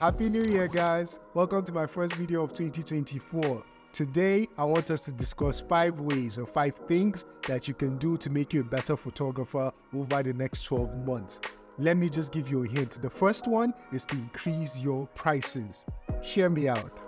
Happy New Year, guys. Welcome to my first video of 2024. Today, I want us to discuss 5 ways or 5 things that you can do to make you a better photographer over the next 12 months. Let me just give you a hint. The first one is to increase your prices. Hear me out.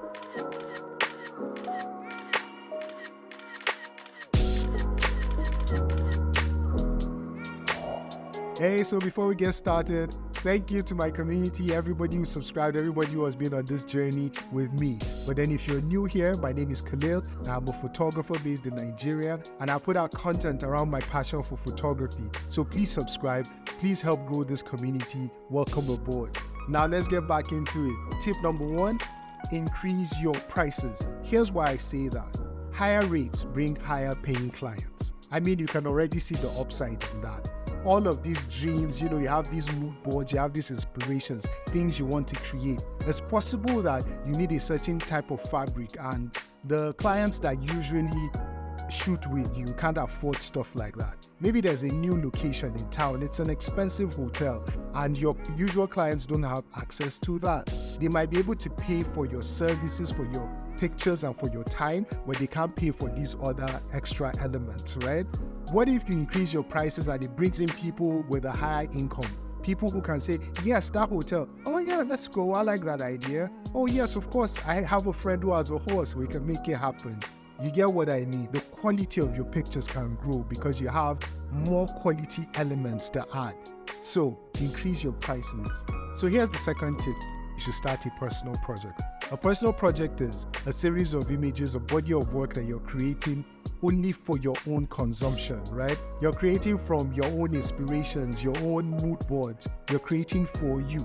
Hey, so before we get started, thank you to my community, everybody who subscribed, everybody who has been on this journey with me. But then if you're new here, my name is Khalil. I'm a photographer based in Nigeria, and I put out content around my passion for photography. So please subscribe. Please help grow this community. Welcome aboard. Now let's get back into it. Tip number 1, increase your prices. Here's why I say that. Higher rates bring higher paying clients. I mean, you can already see the upside in that. All of these dreams, you have these mood boards, you have these inspirations, things you want to create. It's possible that you need a certain type of fabric, and the clients that usually shoot with you can't afford stuff like that. Maybe there's a new location in town, it's an expensive hotel, and your usual clients don't have access to that. They might be able to pay for your services, for your pictures and for your time, but they can't pay for these other extra elements, right? What if you increase your prices and it brings in people with a higher income? People who can say, yes, that hotel, oh yeah, let's go, I like that idea. Oh yes, of course, I have a friend who has a horse, we can make it happen. You get what I mean? The quality of your pictures can grow because you have more quality elements to add. So increase your prices. So here's the second tip. You should start a personal project. A personal project is a series of images, a body of work that you're creating only for your own consumption, right? You're creating from your own inspirations, your own mood boards. You're creating for you,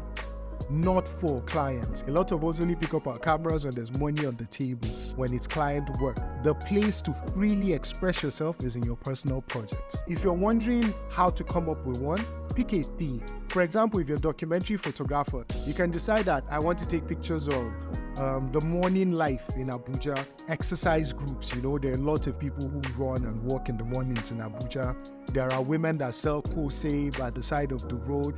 not for clients. A lot of us only pick up our cameras when there's money on the table, when it's client work. The place to freely express yourself is in your personal projects. If you're wondering how to come up with one, pick a theme. For example, if you're a documentary photographer, you can decide that I want to take pictures of the morning life in Abuja, exercise groups. There are a lot of people who run and walk in the mornings in Abuja. There are women that sell kose by the side of the road.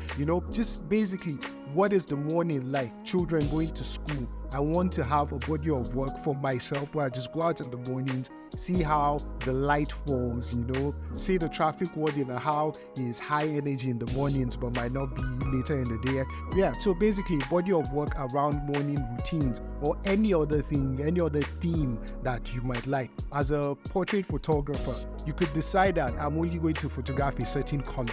Just basically, what is the morning like? Children going to school. I want to have a body of work for myself where I just go out in the mornings, see how the light falls, see the traffic warden and how is high energy in the mornings but might not be later in the day. Yeah, so basically body of work around morning routines or any other thing, any other theme that you might like. As a portrait photographer, you could decide that I'm only going to photograph a certain color,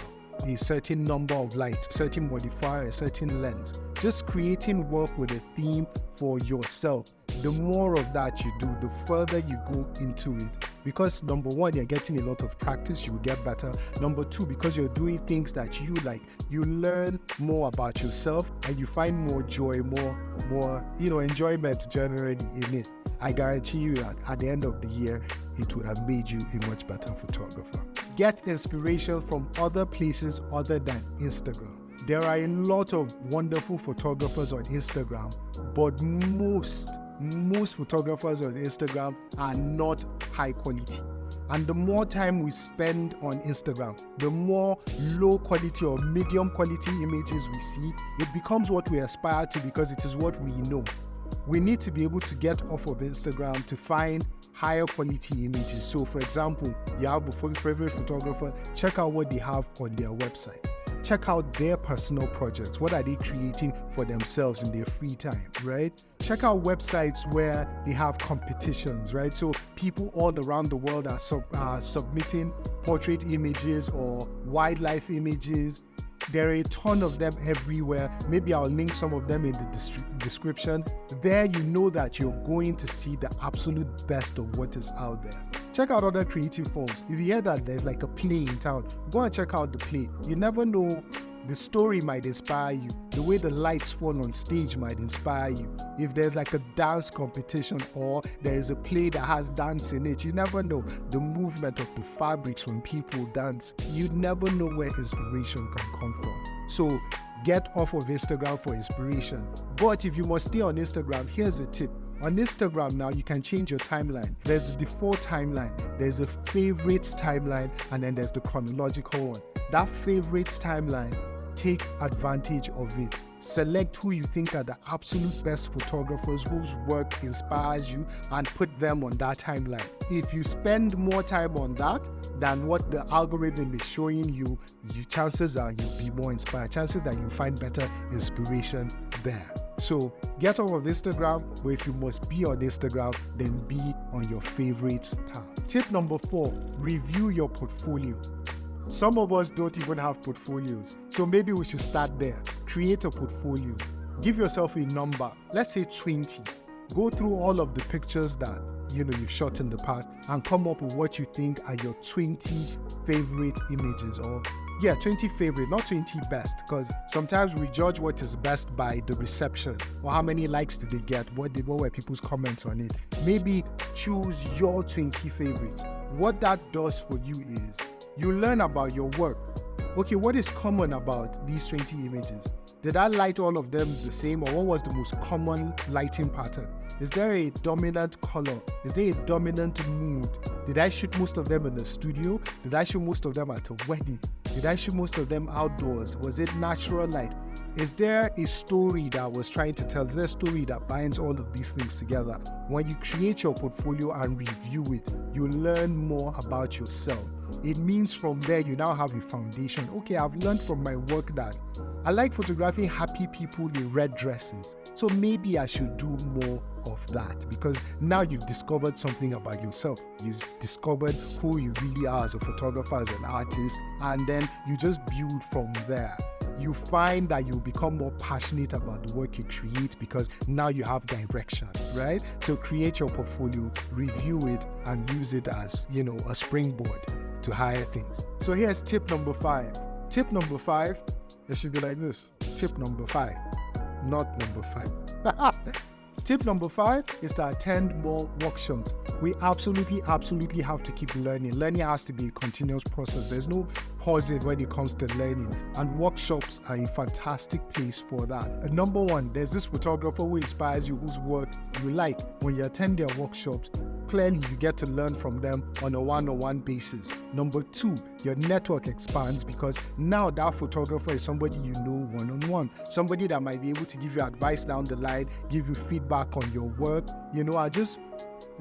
a certain number of lights, certain modifier, a certain lens. Just creating work with a theme for yourself. The more of that you do, the further you go into it. Because number 1, you're getting a lot of practice, you will get better. Number 2, because you're doing things that you like, you learn more about yourself and you find more joy, more enjoyment generally in it. I guarantee you that at the end of the year, it would have made you a much better photographer. Get inspiration from other places other than Instagram. There are a lot of wonderful photographers on Instagram, but most photographers on Instagram are not high quality. And the more time we spend on Instagram, the more low quality or medium quality images we see, it becomes what we aspire to because it is what we know. We need to be able to get off of Instagram to find higher quality images. So for example, you have a favorite photographer, check out what they have on their website. Check out their personal projects. What are they creating for themselves in their free time, right? Check out websites where they have competitions, right? So people all around the world are submitting portrait images or wildlife images. There are a ton of them everywhere. Maybe I'll link some of them in the description. There you know that you're going to see the absolute best of what is out there. Check out other creative forms. If you hear that there's like a play in town, go and check out the play. You never know, the story might inspire you. The way the lights fall on stage might inspire you. If there's like a dance competition or there is a play that has dance in it, you never know the movement of the fabrics when people dance. You never know where inspiration can come from. So get off of Instagram for inspiration. But if you must stay on Instagram, here's a tip. On Instagram now, you can change your timeline. There's the default timeline, there's a favorites timeline, and then there's the chronological one. That favorites timeline, take advantage of it. Select who you think are the absolute best photographers whose work inspires you and put them on that timeline. If you spend more time on that than what the algorithm is showing you, chances are you'll be more inspired. Chances that you find better inspiration there. So get off of Instagram, but if you must be on Instagram, then be on your favorite tab. Tip number 4, review your portfolio. Some of us don't even have portfolios, so maybe we should start there. Create a portfolio. Give yourself a number, let's say 20. Go through all of the pictures that you've shot in the past and come up with what you think are your 20 favorite images, or 20 favorite, not 20 best, because sometimes we judge what is best by the reception or how many likes did they get, what were people's comments on it. Maybe choose your 20 favorites. What that does for you is you learn about your work. Okay, what is common about these 20 images? Did I light all of them the same, or what was the most common lighting pattern? Is there a dominant color? Is there a dominant mood? Did I shoot most of them in the studio? Did I shoot most of them at a wedding? Did I shoot most of them outdoors? Was it natural light? Is there a story that I was trying to tell? Is there a story that binds all of these things together? When you create your portfolio and review it, you learn more about yourself. It means from there you now have a foundation. Okay, I've learned from my work that I like photographing happy people in red dresses. So maybe I should do more of that, because now you've discovered something about yourself. You've discovered who you really are as a photographer, as an artist, and then you just build from there. You find that you become more passionate about the work you create because now you have direction, right? So create your portfolio, review it, and use it as, a springboard to higher things. So here's tip number 5. Tip number 5, it should be like this. Tip number 5, not number 5. Tip number 5 is to attend more workshops. We absolutely have to keep learning. Learning has to be a continuous process. There's no pausing when it comes to learning, and workshops are a fantastic place for that. Number 1, there's this photographer who inspires you, whose work you like. When you attend their workshops, clearly you get to learn from them on a one-on-one basis. Number 2, your network expands because now that photographer is somebody you know one-on-one, somebody that might be able to give you advice down the line, give you feedback on your work, I just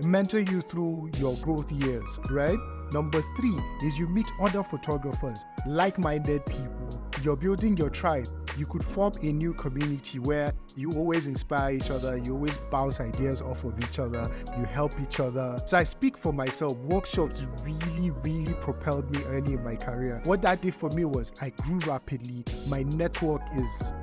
mentor you through your growth years, right? Number 3 is you meet other photographers, like-minded people. You're building your tribe. You could form a new community where you always inspire each other, you always bounce ideas off of each other, you help each other. So I speak for myself, workshops really propelled me early in my career. What that did for me was I grew rapidly. My network is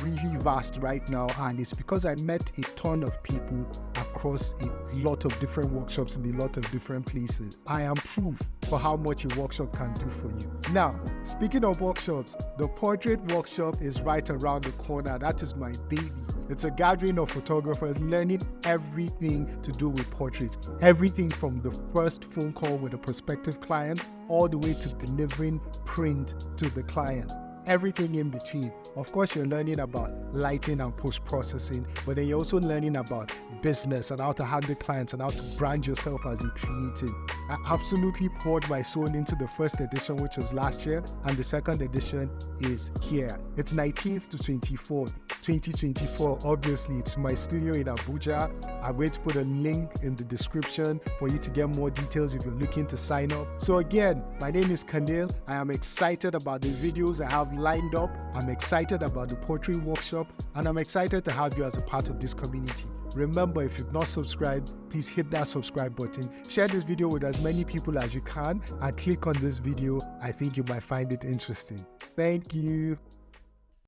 really vast right now, and it's because I met a ton of people across a lot of different workshops in a lot of different places. I am proof for how much a workshop can do for you. Now, speaking of workshops, the portrait workshop is right around the corner. That is my baby. It's a gathering of photographers learning everything to do with portraits. Everything from the first phone call with a prospective client all the way to delivering print to the client. Everything in between. Of course, you're learning about lighting and post-processing, but then you're also learning about business and how to handle clients and how to brand yourself as a creative. I absolutely poured my soul into the first edition, which was last year, and the second edition is here. It's 19th to 24th, 2024. Obviously, it's my studio in Abuja. I'm going to put a link in the description for you to get more details if you're looking to sign up. So again, my name is Khalil. I am excited about the videos I have lined up. I'm excited about the portrait workshop, and I'm excited to have you as a part of this community. Remember, if you've not subscribed, please hit that subscribe button. Share this video with as many people as you can, and click on this video. I think you might find it interesting. Thank you.